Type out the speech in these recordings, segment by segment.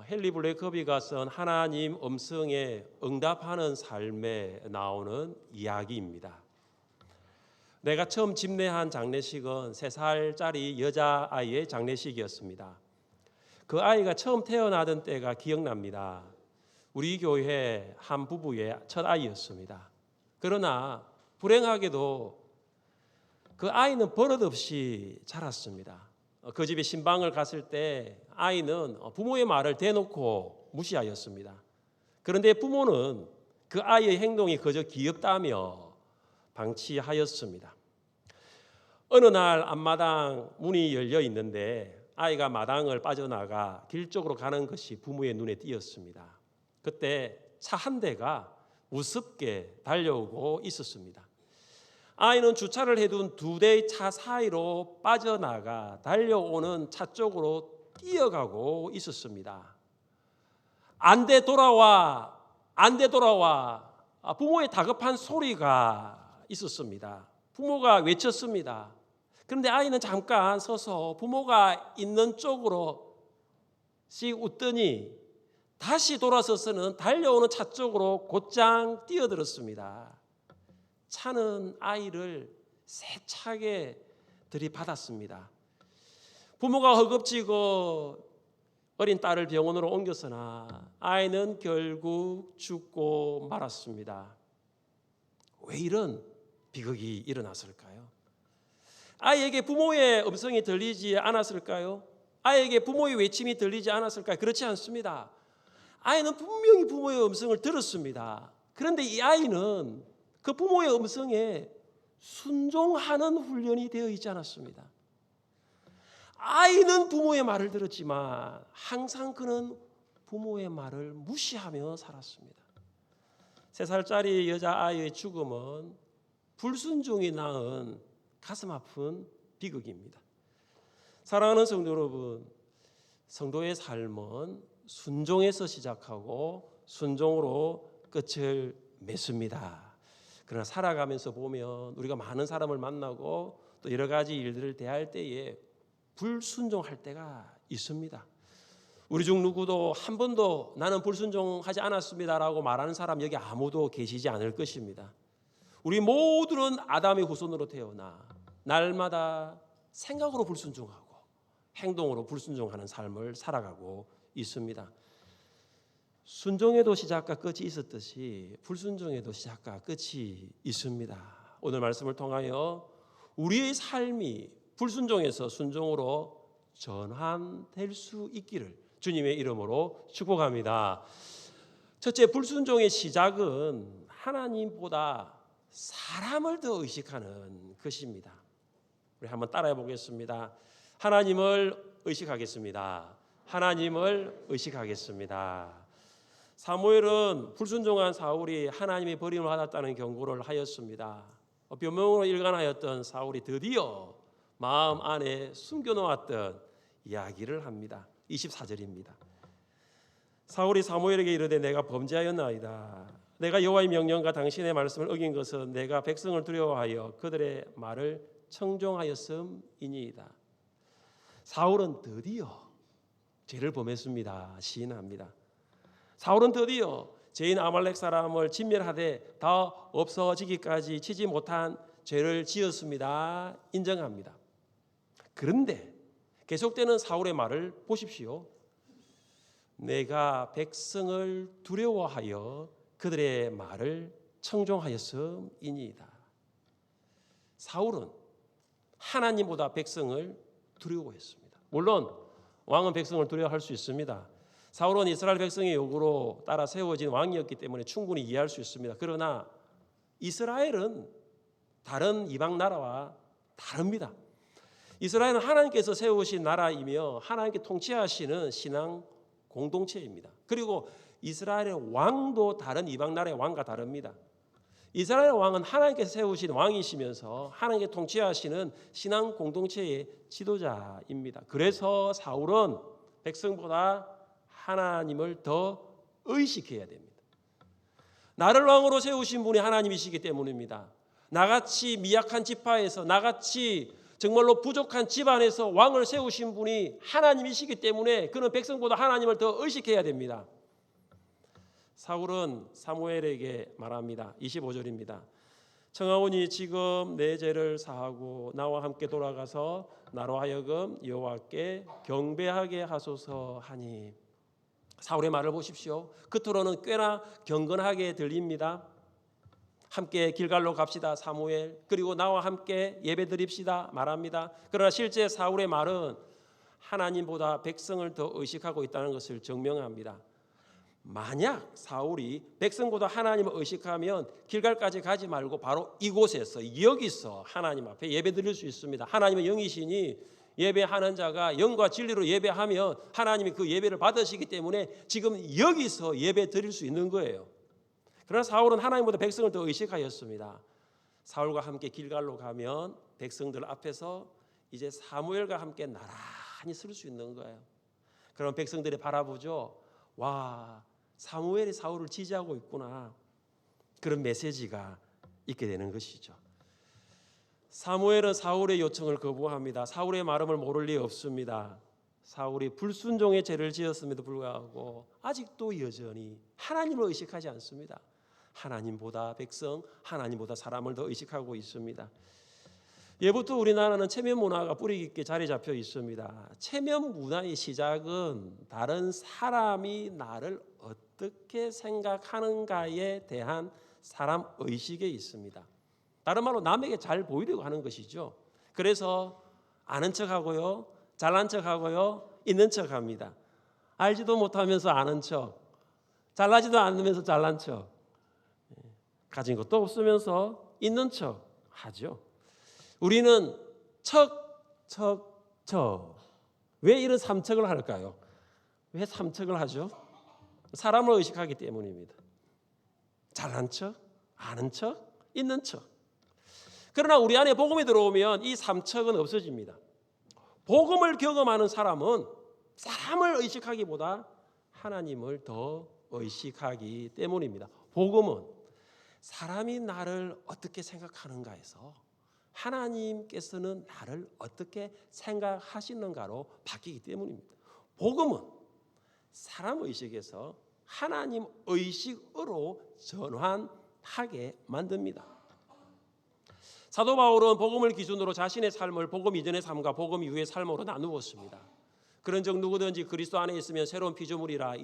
헨리 블레이커비가 쓴 하나님 음성에 응답하는 삶에 나오는 이야기입니다. 내가 처음 집례한 장례식은 3살짜리 여자아이의 장례식이었습니다. 그 아이가 처음 태어나던 때가 기억납니다. 우리 교회 한 부부의 첫 아이였습니다. 그러나 불행하게도 그 아이는 버릇없이 자랐습니다. 그 집에 신방을 갔을 때 아이는 부모의 말을 대놓고 무시하였습니다. 그런데 부모는 그 아이의 행동이 그저 귀엽다며 방치하였습니다. 어느 날 앞마당 문이 열려 있는데 아이가 마당을 빠져나가 길 쪽으로 가는 것이 부모의 눈에 띄었습니다. 그때 차 한 대가 우습게 달려오고 있었습니다. 아이는 주차를 해둔 2대의 차 사이로 빠져나가 달려오는 차 쪽으로 뛰어가고 있었습니다. 안 돼 돌아와, 안 돼 돌아와. 부모의 다급한 소리가 있었습니다. 부모가 외쳤습니다. 그런데 아이는 잠깐 서서 부모가 있는 쪽으로 씩 웃더니 다시 돌아서서는 달려오는 차 쪽으로 곧장 뛰어들었습니다. 차는 아이를 세차게 들이받았습니다. 부모가 허겁지겁 어린 딸을 병원으로 옮겼으나 아이는 결국 죽고 말았습니다. 왜 이런 비극이 일어났을까요? 아이에게 부모의 음성이 들리지 않았을까요? 아이에게 부모의 외침이 들리지 않았을까요? 그렇지 않습니다. 아이는 분명히 부모의 음성을 들었습니다. 그런데 이 아이는 그 부모의 음성에 순종하는 훈련이 되어 있지 않았습니다. 아이는 부모의 말을 들었지만 항상 그는 부모의 말을 무시하며 살았습니다. 3살짜리 여자아이의 죽음은 불순종이 낳은 가슴 아픈 비극입니다. 사랑하는 성도 여러분, 성도의 삶은 순종에서 시작하고 순종으로 끝을 맺습니다. 그러나 살아가면서 보면 우리가 많은 사람을 만나고 또 여러 가지 일들을 대할 때에 불순종할 때가 있습니다. 우리 중 누구도 한 번도 나는 불순종하지 않았습니다라고 말하는 사람 여기 아무도 계시지 않을 것입니다. 우리 모두는 아담의 후손으로 태어나 날마다 생각으로 불순종하고 행동으로 불순종하는 삶을 살아가고 있습니다. 순종에도 시작과 끝이 있었듯이 불순종에도 시작과 끝이 있습니다. 오늘 말씀을 통하여 우리의 삶이 불순종에서 순종으로 전환될 수 있기를 주님의 이름으로 축복합니다. 첫째, 불순종의 시작은 하나님보다 사람을 더 의식하는 것입니다. 우리 한번 따라해 보겠습니다. 하나님을 의식하겠습니다. 하나님을 의식하겠습니다. 사무엘은 불순종한 사울이 하나님의 버림을 받았다는 경고를 하였습니다. 변명으로 일관하였던 사울이 드디어 마음 안에 숨겨놓았던 이야기를 합니다. 24절입니다. 사울이 사무엘에게 이르되 내가 범죄하였나이다. 내가 여호와의 명령과 당신의 말씀을 어긴 것은 내가 백성을 두려워하여 그들의 말을 청종하였음이니이다. 사울은 드디어 죄를 범했습니다. 시인합니다. 사울은 드디어 죄인 아말렉 사람을 진멸하되 다 없어지기까지 치지 못한 죄를 지었습니다. 인정합니다. 그런데 계속되는 사울의 말을 보십시오. 내가 백성을 두려워하여 그들의 말을 청종하였음이니이다. 사울은 하나님보다 백성을 두려워했습니다. 물론 왕은 백성을 두려워할 수 있습니다. 사울은 이스라엘 백성의 요구로 따라 세워진 왕이었기 때문에 충분히 이해할 수 있습니다. 그러나 이스라엘은 다른 이방 나라와 다릅니다. 이스라엘은 하나님께서 세우신 나라이며 하나님께 통치하시는 신앙 공동체입니다. 그리고 이스라엘의 왕도 다른 이방 나라의 왕과 다릅니다. 이스라엘 왕은 하나님께서 세우신 왕이시면서 하나님께 통치하시는 신앙 공동체의 지도자입니다. 그래서 사울은 백성보다 하나님을 더 의식해야 됩니다. 나를 왕으로 세우신 분이 하나님이시기 때문입니다. 나같이 미약한 지파에서 나같이 정말로 부족한 집안에서 왕을 세우신 분이 하나님이시기 때문에 그는 백성보다 하나님을 더 의식해야 됩니다. 사울은 사무엘에게 말합니다. 25절입니다. 청하오니 지금 내 죄를 사하고 나와 함께 돌아가서 나로 하여금 여호와께 경배하게 하소서 하니. 사울의 말을 보십시오. 겉으로는 꽤나 경건하게 들립니다. 함께 길갈로 갑시다 사무엘, 그리고 나와 함께 예배드립시다 말합니다. 그러나 실제 사울의 말은 하나님보다 백성을 더 의식하고 있다는 것을 증명합니다. 만약 사울이 백성보다 하나님을 의식하면 길갈까지 가지 말고 바로 이곳에서 여기서 하나님 앞에 예배드릴 수 있습니다. 하나님은 영이시니 예배하는 자가 영과 진리로 예배하면 하나님이 그 예배를 받으시기 때문에 지금 여기서 예배 드릴 수 있는 거예요. 그러나 사울은 하나님보다 백성을 더 의식하였습니다. 사울과 함께 길갈로 가면 백성들 앞에서 이제 사무엘과 함께 나란히 설 수 있는 거예요. 그럼 백성들이 바라보죠. 와, 사무엘이 사울을 지지하고 있구나. 그런 메시지가 있게 되는 것이죠. 사무엘은 사울의 요청을 거부합니다. 사울의 말음을 모를 리 없습니다. 사울이 불순종의 죄를 지었음에도 불구하고 아직도 여전히 하나님을 의식하지 않습니다. 하나님보다 백성, 하나님보다 사람을 더 의식하고 있습니다. 예부터 우리나라는 체면 문화가 뿌리 깊게 자리 잡혀 있습니다. 체면 문화의 시작은 다른 사람이 나를 어떻게 생각하는가에 대한 사람 의식에 있습니다. 다른 말로 남에게 잘 보이려고 하는 것이죠. 그래서 아는 척하고요, 잘난 척하고요, 있는 척합니다. 알지도 못하면서 아는 척, 잘나지도 않으면서 잘난 척, 가진 것도 없으면서 있는 척 하죠. 우리는 척. 왜 이런 삼척을 할까요? 왜 삼척을 하죠? 사람을 의식하기 때문입니다. 잘난 척, 아는 척, 있는 척. 그러나 우리 안에 복음이 들어오면 이 삼척은 없어집니다. 복음을 경험하는 사람은 사람을 의식하기보다 하나님을 더 의식하기 때문입니다. 복음은 사람이 나를 어떻게 생각하는가에서 하나님께서는 나를 어떻게 생각하시는가로 바뀌기 때문입니다. 복음은 사람 의식에서 하나님 의식으로 전환하게 만듭니다. 사도 바울은 복음을 기준으로 자신의 삶을 복음 이전의 삶과 복음 이후의 삶으로 나누었습니다. 그런즉 누구든지 그리스도 안에 있으면 새로운 피조물이라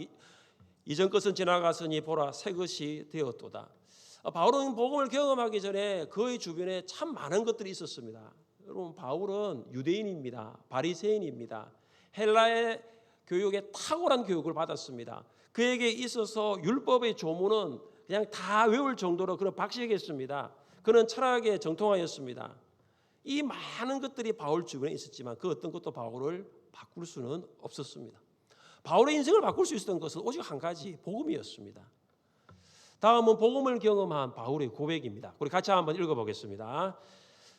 이전 것은 지나갔으니 보라 새 것이 되었도다. 바울은 복음을 경험하기 전에 그의 주변에 참 많은 것들이 있었습니다. 여러분, 바울은 유대인입니다. 바리새인입니다. 헬라의 교육에 탁월한 교육을 받았습니다. 그에게 있어서 율법의 조문은 그냥 다 외울 정도로 그런 박식했습니다. 그는 철학에 정통하였습니다. 이 많은 것들이 바울 주변에 있었지만 그 어떤 것도 바울을 바꿀 수는 없었습니다. 바울의 인생을 바꿀 수 있었던 것은 오직 한 가지, 복음이었습니다. 다음은 복음을 경험한 바울의 고백입니다. 우리 같이 한번 읽어보겠습니다.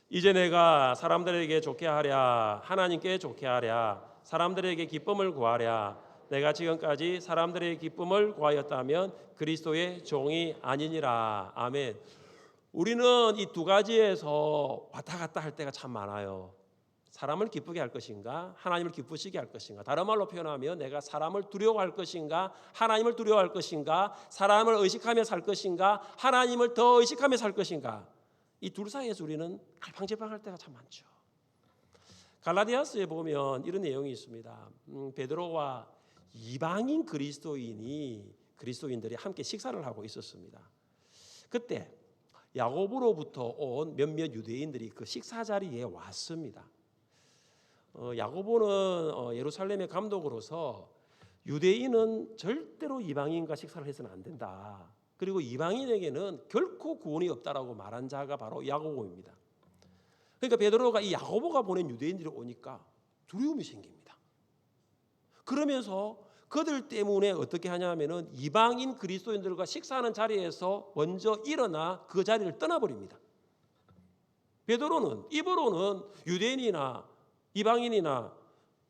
이제 내가 사람들에게 좋게 하랴, 하나님께 좋게 하랴, 사람들에게 기쁨을 구하랴. 내가 지금까지 사람들의 기쁨을 구하였다면 그리스도의 종이 아니니라. 아멘. 우리는 이 두 가지에서 왔다 갔다 할 때가 참 많아요. 사람을 기쁘게 할 것인가, 하나님을 기쁘시게 할 것인가. 다른 말로 표현하면 내가 사람을 두려워할 것인가, 하나님을 두려워할 것인가, 사람을 의식하며 살 것인가, 하나님을 더 의식하며 살 것인가. 이 둘 사이에서 우리는 갈팡질팡할 때가 참 많죠. 갈라디아서에 보면 이런 내용이 있습니다. 베드로와 이방인 그리스도인들이 함께 식사를 하고 있었습니다. 그때 야고보로부터 온 몇몇 유대인들이 그 식사 자리에 왔습니다. 야고보는 예루살렘의 감독으로서 유대인은 절대로 이방인과 식사를 해서는 안 된다. 그리고 이방인에게는 결코 구원이 없다라고 말한 자가 바로 야고보입니다. 그러니까 베드로가 이 야고보가 보낸 유대인들이 오니까 두려움이 생깁니다. 그러면서 그들 때문에 어떻게 하냐면은 이방인 그리스도인들과 식사하는 자리에서 먼저 일어나 그 자리를 떠나버립니다. 베드로는 입으로는 유대인이나 이방인이나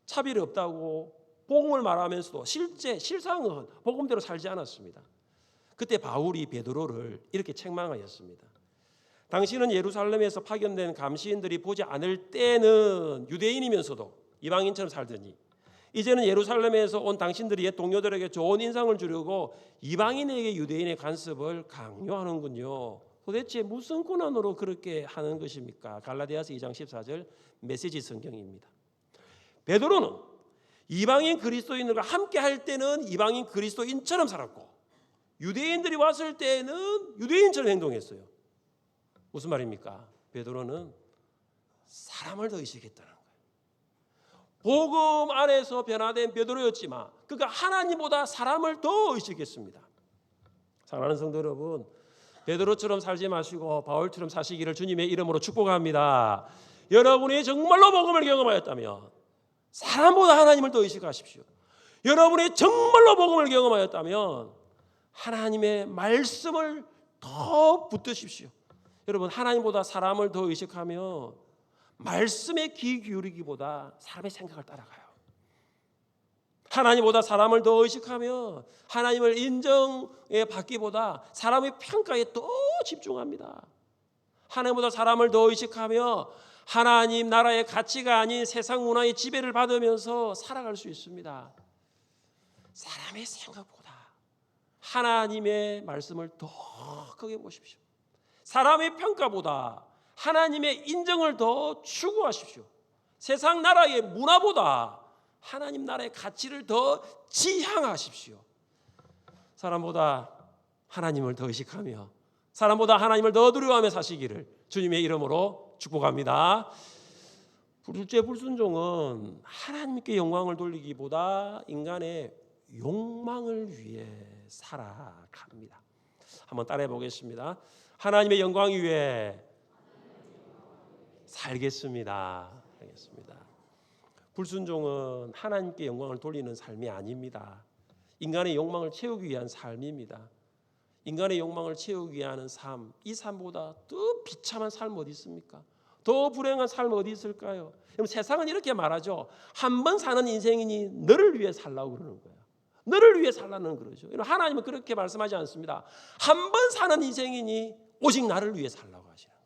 차별이 없다고 복음을 말하면서도 실상은 복음대로 살지 않았습니다. 그때 바울이 베드로를 이렇게 책망하였습니다. 당신은 예루살렘에서 파견된 감시인들이 보지 않을 때는 유대인이면서도 이방인처럼 살더니 이제는 예루살렘에서 온 당신들이 옛 동료들에게 좋은 인상을 주려고 이방인에게 유대인의 간섭을 강요하는군요. 도대체 무슨 권한으로 그렇게 하는 것입니까? 갈라디아서 2장 14절 메시지 성경입니다. 베드로는 이방인 그리스도인들과 함께 할 때는 이방인 그리스도인처럼 살았고 유대인들이 왔을 때는 유대인처럼 행동했어요. 무슨 말입니까? 베드로는 사람을 더 의식했다는 거예요. 복음 안에서 변화된 베드로였지만 그가 하나님보다 사람을 더 의식했습니다. 사랑하는 성도 여러분, 베드로처럼 살지 마시고 바울처럼 사시기를 주님의 이름으로 축복합니다. 여러분이 정말로 복음을 경험하였다면 사람보다 하나님을 더 의식하십시오. 여러분이 정말로 복음을 경험하였다면 하나님의 말씀을 더 붙드십시오. 여러분, 하나님보다 사람을 더 의식하며 말씀에 귀 기울이기보다 사람의 생각을 따라가요. 하나님보다 사람을 더 의식하며 하나님을 인정에 받기보다 사람의 평가에 더 집중합니다. 하나님보다 사람을 더 의식하며 하나님 나라의 가치가 아닌 세상 문화의 지배를 받으면서 살아갈 수 있습니다. 사람의 생각보다 하나님의 말씀을 더 크게 보십시오. 사람의 평가보다 하나님의 인정을 더 추구하십시오. 세상 나라의 문화보다 하나님 나라의 가치를 더 지향하십시오. 사람보다 하나님을 더 의식하며 사람보다 하나님을 더 두려워하며 사시기를 주님의 이름으로 축복합니다. 둘째 불순종은 하나님께 영광을 돌리기보다 인간의 욕망을 위해 살아갑니다. 한번 따라해 보겠습니다. 하나님의 영광 위해 살겠습니다. 불순종은 하나님께 영광을 돌리는 삶이 아닙니다. 인간의 욕망을 채우기 위한 삶입니다. 인간의 욕망을 채우기 위한 삶, 이 삶보다 더 비참한 삶 어디 있습니까? 더 불행한 삶 어디 있을까요? 그럼 세상은 이렇게 말하죠. 한 번 사는 인생이니 너를 위해 살라고 그러는 거예요. 너를 위해 살라는 그러죠. 하나님은 그렇게 말씀하지 않습니다. 한 번 사는 인생이니 오직 나를 위해 살라고 하시는 거예요.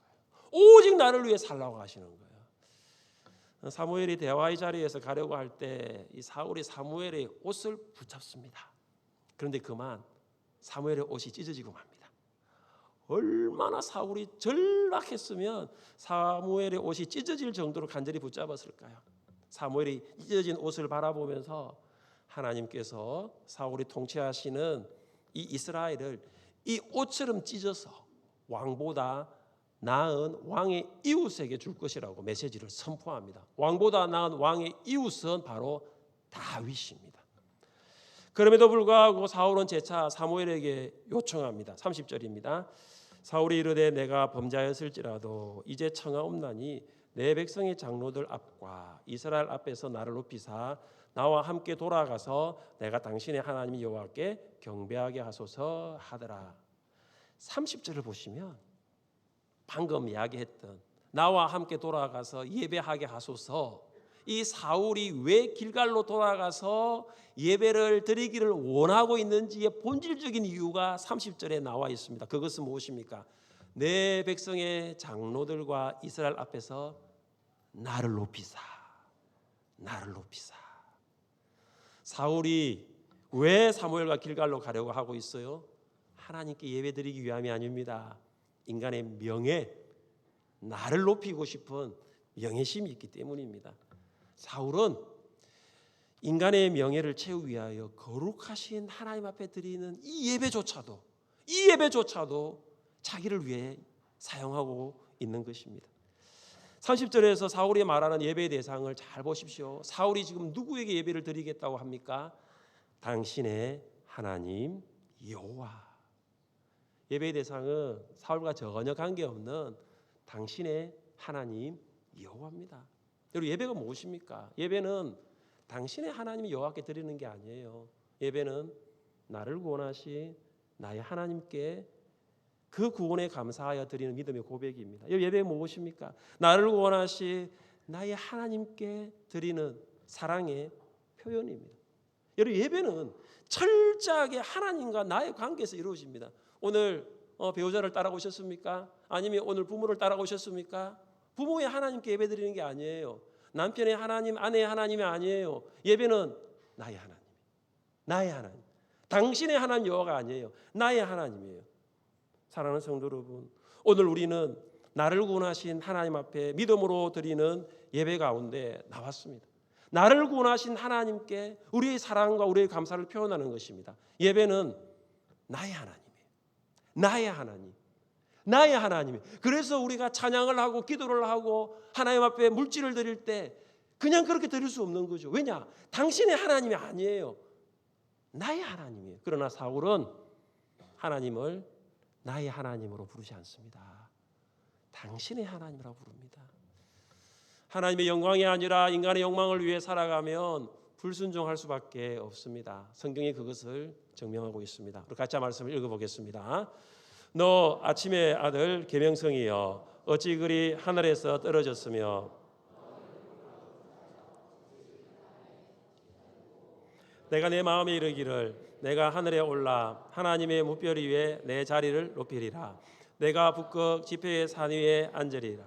오직 나를 위해 살라고 하시는 거예요. 사무엘이 대화의 자리에서 가려고 할 때 이 사울이 사무엘의 옷을 붙잡습니다. 그런데 그만 사무엘의 옷이 찢어지고 맙니다. 얼마나 사울이 절박했으면 사무엘의 옷이 찢어질 정도로 간절히 붙잡았을까요? 사무엘이 찢어진 옷을 바라보면서 하나님께서 사울이 통치하시는 이 이스라엘을 이 옷처럼 찢어서 왕보다 나은 왕의 이웃에게 줄 것이라고 메시지를 선포합니다. 왕보다 나은 왕의 이웃은 바로 다윗입니다. 그럼에도 불구하고 사울은 재차 사무엘에게 요청합니다. 30절입니다. 사울이 이르되 내가 범죄하였을지라도 이제 청하옵나니 내 백성의 장로들 앞과 이스라엘 앞에서 나를 높이사 나와 함께 돌아가서 내가 당신의 하나님 여호와께 경배하게 하소서 하더라. 30절을 보시면 방금 이야기했던 나와 함께 돌아가서 예배하게 하소서, 이 사울이 왜 길갈로 돌아가서 예배를 드리기를 원하고 있는지의 본질적인 이유가 30절에 나와 있습니다. 그것은 무엇입니까? 내 백성의 장로들과 이스라엘 앞에서 나를 높이사. 사울이 왜 사무엘과 길갈로 가려고 하고 있어요? 하나님께 예배드리기 위함이 아닙니다. 인간의 명예, 나를 높이고 싶은 명예심이 있기 때문입니다. 사울은 인간의 명예를 채우기 위하여 거룩하신 하나님 앞에 드리는 이 예배조차도 자기를 위해 사용하고 있는 것입니다. 30절에서 사울이 말하는 예배의 대상을 잘 보십시오. 사울이 지금 누구에게 예배를 드리겠다고 합니까? 당신의 하나님 여호와. 예배의 대상은 사울과 전혀 관계없는 당신의 하나님 여호와입니다. 여러분, 예배가 무엇입니까? 예배는 당신의 하나님 여호와께 드리는 게 아니에요. 예배는 나를 구원하신 나의 하나님께 그 구원에 감사하여 드리는 믿음의 고백입니다. 예배가 무엇입니까? 나를 구원하신 나의 하나님께 드리는 사랑의 표현입니다. 여러분, 예배는 철저하게 하나님과 나의 관계에서 이루어집니다. 오늘 배우자를 따라오셨습니까? 아니면 오늘 부모를 따라오셨습니까? 부모의 하나님께 예배 드리는 게 아니에요. 남편의 하나님, 아내의 하나님이 아니에요. 예배는 나의 하나님, 나의 하나님, 당신의 하나님 여호와가 아니에요. 나의 하나님이에요. 사랑하는 성도 여러분, 오늘 우리는 나를 구원하신 하나님 앞에 믿음으로 드리는 예배 가운데 나왔습니다. 나를 구원하신 하나님께 우리의 사랑과 우리의 감사를 표현하는 것입니다. 예배는 나의 하나님이에요. 나의 하나님, 나의 하나님. 그래서 우리가 찬양을 하고 기도를 하고 하나님 앞에 물질을 드릴 때 그냥 그렇게 드릴 수 없는 거죠. 왜냐? 당신의 하나님이 아니에요. 나의 하나님이에요. 그러나 사울은 하나님을 나의 하나님으로 부르지 않습니다. 당신의 하나님이라고 부릅니다. 하나님의 영광이 아니라 인간의 욕망을 위해 살아가면 불순종할 수밖에 없습니다. 성경이 그것을 증명하고 있습니다. 우리 같이 말씀을 읽어보겠습니다. 너 아침의 아들 계명성이여 어찌 그리 하늘에서 떨어졌으며 내가 내 마음에 이르기를 내가 하늘에 올라 하나님의 무별 위에 내 자리를 높이리라. 내가 북극 지폐의 산 위에 앉으리라.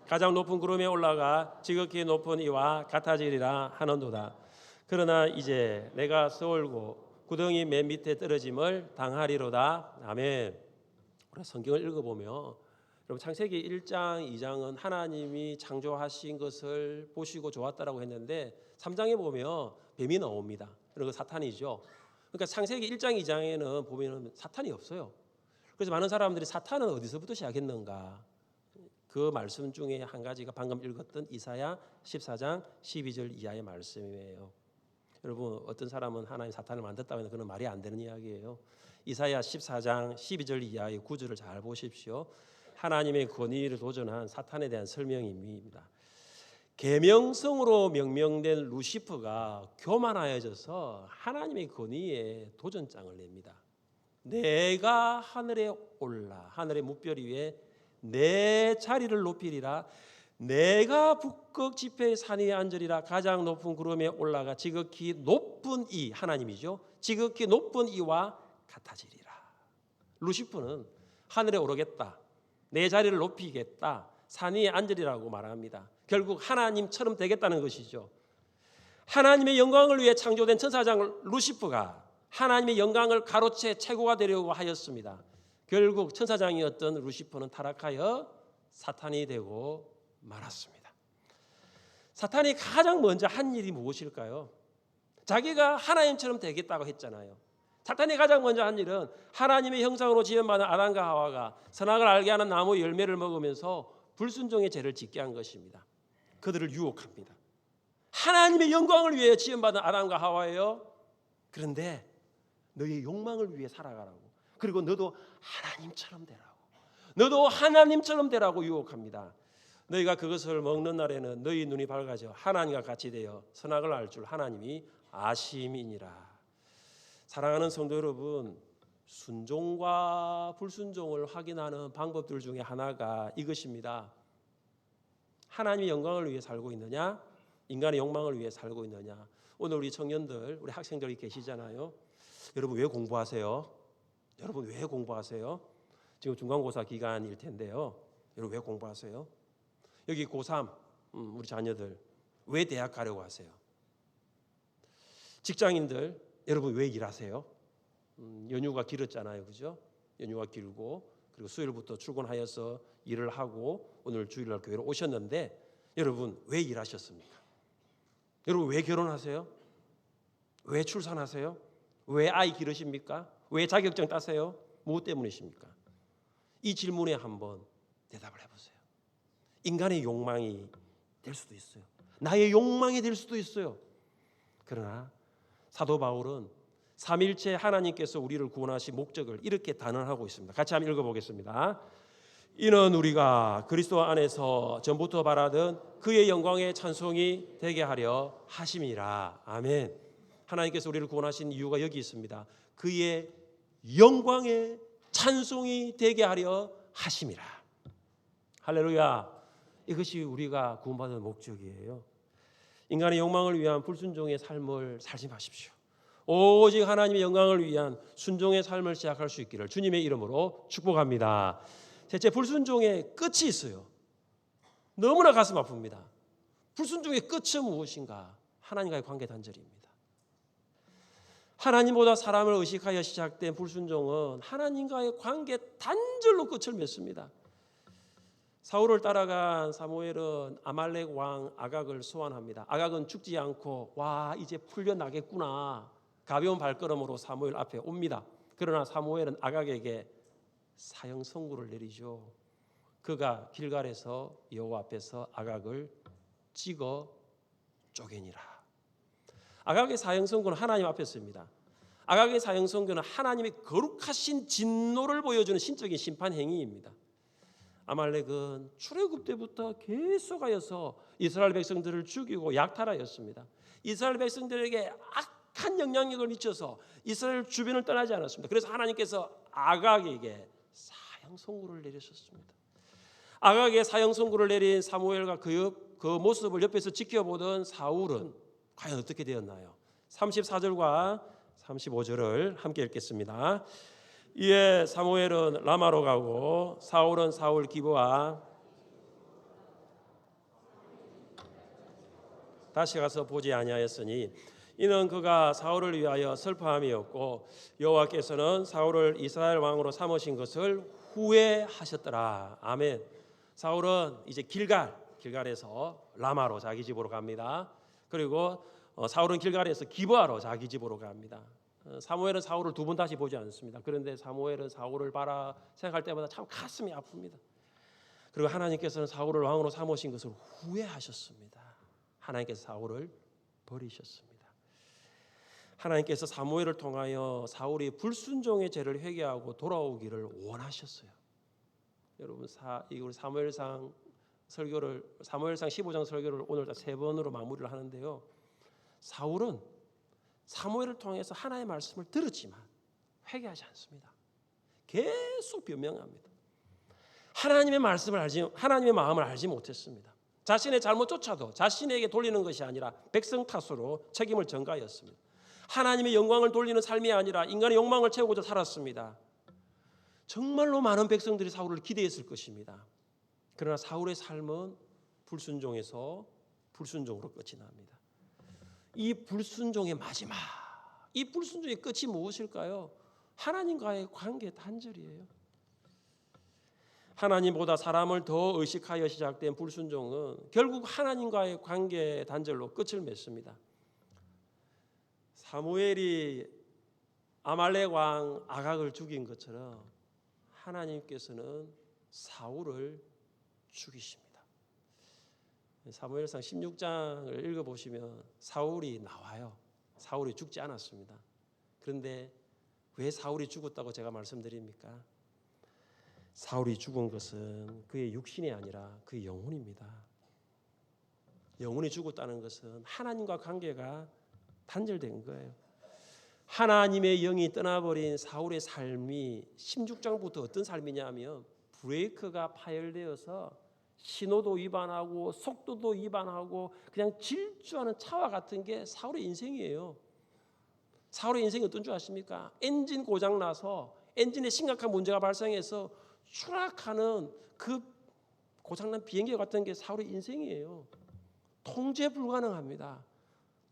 가장 높은 구름에 올라가 지극히 높은 이와 같아지리라 하는도다. 그러나 이제 내가 서울고 구덩이 맨 밑에 떨어짐을 당하리로다. 아멘. 우리 성경을 읽어보면 여러분 창세기 1장 2장은 하나님이 창조하신 것을 보시고 좋았다라고 했는데 3장에 보면 뱀이 나옵니다. 그리고 사탄이죠. 그러니까 창세기 1장 2장에는 보면 사탄이 없어요. 그래서 많은 사람들이 사탄은 어디서부터 시작했는가? 그 말씀 중에 한 가지가 방금 읽었던 이사야 14장 12절 이하의 말씀이에요. 여러분 어떤 사람은 하나님 사탄을 만들었다고 하는 그런 말이 안 되는 이야기예요. 이사야 14장 12절 이하의 구절을 잘 보십시오. 하나님의 권위를 도전한 사탄에 대한 설명입니다. 계명성으로 명명된 루시퍼가 교만하여져서 하나님의 권위에 도전장을 냅니다. 내가 하늘에 올라 하늘의 무별 위에 내 자리를 높이리라. 내가 북극 지폐의 산 위에 앉으리라. 가장 높은 구름에 올라가 지극히 높은 이 하나님이죠. 지극히 높은 이와 같아지리라. 루시퍼는 하늘에 오르겠다. 내 자리를 높이겠다. 산 위에 앉으리라고 말합니다. 결국 하나님처럼 되겠다는 것이죠. 하나님의 영광을 위해 창조된 천사장 루시퍼가 하나님의 영광을 가로채 최고가 되려고 하였습니다. 결국 천사장이었던 루시퍼는 타락하여 사탄이 되고 말았습니다. 사탄이 가장 먼저 한 일이 무엇일까요? 자기가 하나님처럼 되겠다고 했잖아요. 사탄이 가장 먼저 한 일은 하나님의 형상으로 지음받은 아담과 하와가 선악을 알게 하는 나무 열매를 먹으면서 불순종의 죄를 짓게 한 것입니다. 그들을 유혹합니다. 하나님의 영광을 위해 지음받은 아담과 하와예요. 그런데 너의 욕망을 위해 살아가라고. 그리고 너도 하나님처럼 되라고. 너도 하나님처럼 되라고 유혹합니다. 너희가 그것을 먹는 날에는 너희 눈이 밝아져 하나님과 같이 되어 선악을 알 줄 하나님이 아심이니라. 사랑하는 성도 여러분, 순종과 불순종을 확인하는 방법들 중에 하나가 이것입니다. 하나님의 영광을 위해 살고 있느냐, 인간의 욕망을 위해 살고 있느냐. 오늘 우리 청년들, 우리 학생들이 계시잖아요. 여러분 왜 공부하세요? 여러분 왜 공부하세요? 지금 중간고사 기간일 텐데요. 여러분 왜 공부하세요? 여기 고3 우리 자녀들 왜 대학 가려고 하세요? 직장인들 여러분 왜 일하세요? 연휴가 길었잖아요, 그죠? 연휴가 길고 그리고 수요일부터 출근하여서 일을 하고 오늘 주일날 교회로 오셨는데 여러분 왜 일하셨습니까? 여러분 왜 결혼하세요? 왜 출산하세요? 왜 아이 기르십니까? 왜 자격증 따세요? 무엇 때문이십니까? 이 질문에 한번 대답을 해보세요. 인간의 욕망이 될 수도 있어요. 나의 욕망이 될 수도 있어요. 그러나 사도 바울은 삼일체 하나님께서 우리를 구원하신 목적을 이렇게 단언하고 있습니다. 같이 한번 읽어보겠습니다. 이는 우리가 그리스도 안에서 전부터 바라던 그의 영광의 찬송이 되게 하려 하심이라. 아멘. 하나님께서 우리를 구원하신 이유가 여기 있습니다. 그의 영광의 찬송이 되게 하려 하심이라. 할렐루야. 이것이 우리가 구원받은 목적이에요. 인간의 욕망을 위한 불순종의 삶을 살지 마십시오. 오직 하나님의 영광을 위한 순종의 삶을 시작할 수 있기를 주님의 이름으로 축복합니다. 셋째, 불순종의 끝이 있어요. 너무나 가슴 아픕니다. 불순종의 끝은 무엇인가? 하나님과의 관계 단절입니다. 하나님보다 사람을 의식하여 시작된 불순종은 하나님과의 관계 단절로 끝을 맺습니다. 사울을 따라간 사무엘은 아말렉 왕 아각을 소환합니다. 아각은 죽지 않고 와 이제 풀려나겠구나 가벼운 발걸음으로 사무엘 앞에 옵니다. 그러나 사무엘은 아각에게 사형 선고를 내리죠. 그가 길갈에서 여호와 앞에서 아각을 찍어 쪼개니라. 아각의 사형 선고는 하나님 앞에서입니다. 아각의 사형 선고는 하나님의 거룩하신 진노를 보여주는 신적인 심판 행위입니다. 아말렉은 출애굽 때부터 계속하여서 이스라엘 백성들을 죽이고 약탈하였습니다. 이스라엘 백성들에게 악한 영향력을 미쳐서 이스라엘 주변을 떠나지 않았습니다. 그래서 하나님께서 아각에게 사형 선고를 내리셨습니다. 아각에게 사형 선고를 내린 사무엘과 그 모습을 옆에서 지켜보던 사울은 과연 어떻게 되었나요? 34절과 35절을 함께 읽겠습니다. 이에 사무엘은 라마로 가고 사울은 사울 기브와 다시 가서 보지 아니하였으니 이는 그가 사울을 위하여 슬퍼함이었고 여호와께서는 사울을 이스라엘 왕으로 삼으신 것을 후회하셨더라. 아멘. 사울은 이제 길갈에서 라마로 자기 집으로 갑니다. 그리고 사울은 길갈에서 기브아로 자기 집으로 갑니다. 사무엘은 사울을 두 번 다시 보지 않습니다. 그런데 사무엘은 사울을 바라 생각할 때마다 참 가슴이 아픕니다. 그리고 하나님께서는 사울을 왕으로 삼으신 것을 후회하셨습니다. 하나님께서 사울을 버리셨습니다. 하나님께서 사무엘을 통하여 사울이 불순종의 죄를 회개하고 돌아오기를 원하셨어요. 여러분 우리 사무엘상 15장 설교를 오늘 3번으로 마무리를 하는데요. 사울은 사무엘을 통해서 하나님의 말씀을 들었지만 회개하지 않습니다. 계속 변명합니다. 하나님의 마음을 알지 못했습니다. 자신의 잘못조차도 자신에게 돌리는 것이 아니라 백성 탓으로 책임을 전가하였습니다. 하나님의 영광을 돌리는 삶이 아니라 인간의 욕망을 채우고자 살았습니다. 정말로 많은 백성들이 사울을 기대했을 것입니다. 그러나 사울의 삶은 불순종에서 불순종으로 끝이 납니다. 이 불순종의 마지막, 이 불순종의 끝이 무엇일까요? 하나님과의 관계 단절이에요. 하나님보다 사람을 더 의식하여 시작된 불순종은 결국 하나님과의 관계 단절로 끝을 맺습니다. 사무엘이 아말렉 왕 아각을 죽인 것처럼 하나님께서는 사울을 죽이십니다. 사무엘상 16장을 읽어보시면 사울이 나와요. 사울이 죽지 않았습니다. 그런데 왜 사울이 죽었다고 제가 말씀드립니까? 사울이 죽은 것은 그의 육신이 아니라 그의 영혼입니다. 영혼이 죽었다는 것은 하나님과 관계가 단절된 거예요. 하나님의 영이 떠나버린 사울의 삶이 16장부터 어떤 삶이냐 하면 브레이크가 파열되어서 신호도 위반하고 속도도 위반하고 그냥 질주하는 차와 같은 게 사울의 인생이에요. 사울의 인생이 어떤 줄 아십니까? 엔진 고장 나서 엔진에 심각한 문제가 발생해서 추락하는 그 고장난 비행기 같은 게 사울의 인생이에요. 통제 불가능합니다.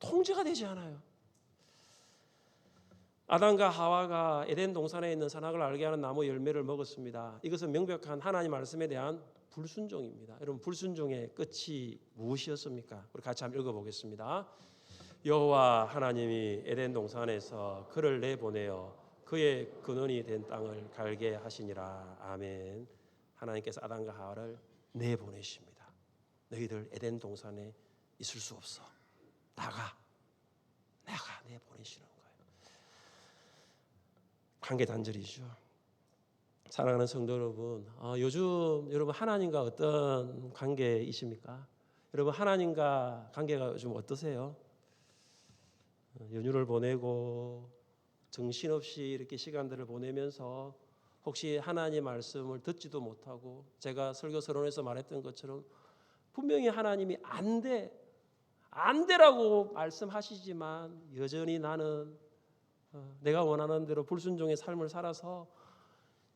통제가 되지 않아요. 아담과 하와가 에덴 동산에 있는 선악을 알게 하는 나무 열매를 먹었습니다. 이것은 명백한 하나님 말씀에 대한 불순종입니다. 여러분 불순종의 끝이 무엇이었습니까? 우리 같이 한번 읽어보겠습니다. 여호와 하나님이 에덴 동산에서 그를 내보내어 그의 근원이 된 땅을 갈게 하시니라. 아멘. 하나님께서 아담과 하와를 내보내십니다. 너희들 에덴 동산에 있을 수 없어. 나가. 내보내시는 거예요. 관계 단절이죠. 사랑하는 성도 여러분, 요즘 여러분 하나님과 어떤 관계이십니까? 여러분 하나님과 관계가 요즘 어떠세요? 연휴를 보내고 정신없이 이렇게 시간들을 보내면서 혹시 하나님의 말씀을 듣지도 못하고 제가 설교 서론에서 말했던 것처럼 분명히 하나님이 안 되라고 말씀하시지만 여전히 나는 내가 원하는 대로 불순종의 삶을 살아서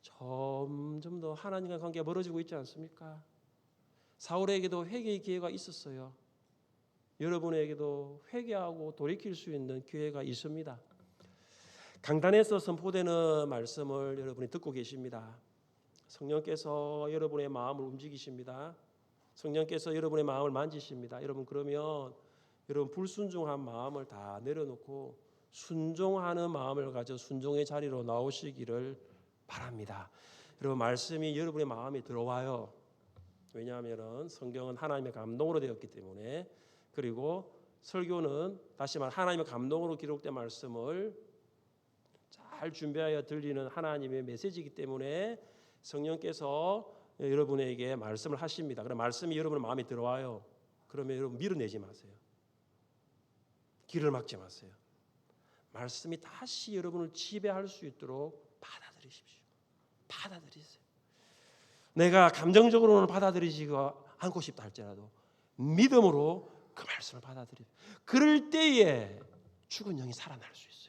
점점 더 하나님과 관계가 멀어지고 있지 않습니까? 사울에게도 회개의 기회가 있었어요. 여러분에게도 회개하고 돌이킬 수 있는 기회가 있습니다. 강단에서 선포되는 말씀을 여러분이 듣고 계십니다. 성령께서 여러분의 마음을 움직이십니다. 성령께서 여러분의 마음을 만지십니다. 여러분, 그러면 여러분 불순종한 마음을 다 내려놓고 순종하는 마음을 가져 순종의 자리로 나오시기를 바랍니다. 여러분, 말씀이 여러분의 마음에 들어와요. 왜냐하면 성경은 하나님의 감동으로 되었기 때문에, 그리고 설교는 다시 말 하나님의 감동으로 기록된 말씀을 잘 준비하여 들리는 하나님의 메시지이기 때문에 성령께서 여러분에게 말씀을 하십니다. 그럼 말씀이 여러분의 마음에 들어와요. 그러면 여러분 밀어내지 마세요. 길을 막지 마세요. 말씀이 다시 여러분을 지배할 수 있도록 받아들이십시오. 받아들이세요. 내가 감정적으로는 받아들이지 않고 싶다 할지라도 믿음으로 그 말씀을 받아들여요. 그럴 때에 죽은 영이 살아날 수 있어요.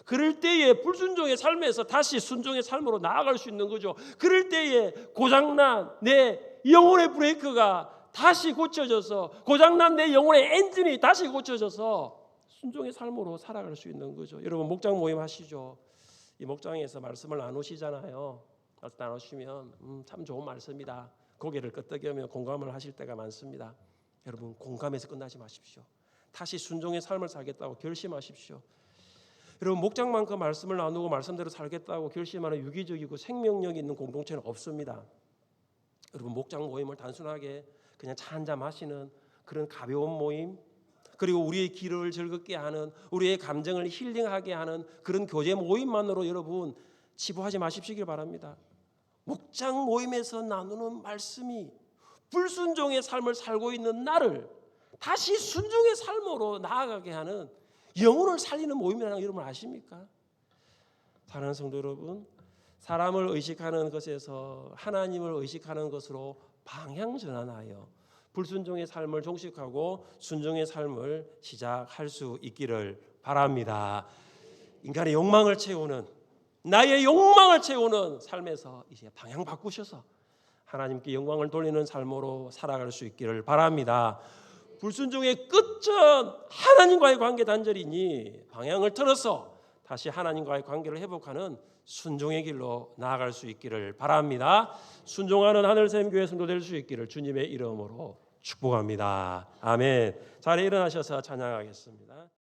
그럴 때에 불순종의 삶에서 다시 순종의 삶으로 나아갈 수 있는 거죠. 그럴 때에 고장난 내 영혼의 브레이크가 다시 고쳐져서, 고장난 내 영혼의 엔진이 다시 고쳐져서 순종의 삶으로 살아갈 수 있는 거죠. 여러분, 목장 모임 하시죠. 이 목장에서 말씀을 나누시잖아요. 나누시면 참 좋은 말씀이다. 고개를 끄덕이며 공감을 하실 때가 많습니다. 여러분, 공감해서 끝나지 마십시오. 다시 순종의 삶을 살겠다고 결심하십시오. 여러분, 목장만큼 말씀을 나누고 말씀대로 살겠다고 결심하는 유기적이고 생명력 있는 공동체는 없습니다. 여러분, 목장 모임을 단순하게 그냥 차 한잔 마시는 그런 가벼운 모임, 그리고 우리의 길을 즐겁게 하는, 우리의 감정을 힐링하게 하는 그런 교제 모임만으로 여러분 치부하지 마십시길 바랍니다. 목장 모임에서 나누는 말씀이 불순종의 삶을 살고 있는 나를 다시 순종의 삶으로 나아가게 하는, 영혼을 살리는 모임이라는 거 여러분 아십니까? 사랑하는 성도 여러분, 사람을 의식하는 것에서 하나님을 의식하는 것으로 방향 전환하여 불순종의 삶을 종식하고 순종의 삶을 시작할 수 있기를 바랍니다. 인간의 욕망을 채우는, 나의 욕망을 채우는 삶에서 이제 방향 바꾸셔서 하나님께 영광을 돌리는 삶으로 살아갈 수 있기를 바랍니다. 불순종의 끝은 하나님과의 관계 단절이니 방향을 틀어서 다시 하나님과의 관계를 회복하는 순종의 길로 나아갈 수 있기를 바랍니다. 순종하는 하늘샘 교회 성도 될 수 있기를 주님의 이름으로 축복합니다. 아멘. 자리에 일어나셔서 찬양하겠습니다.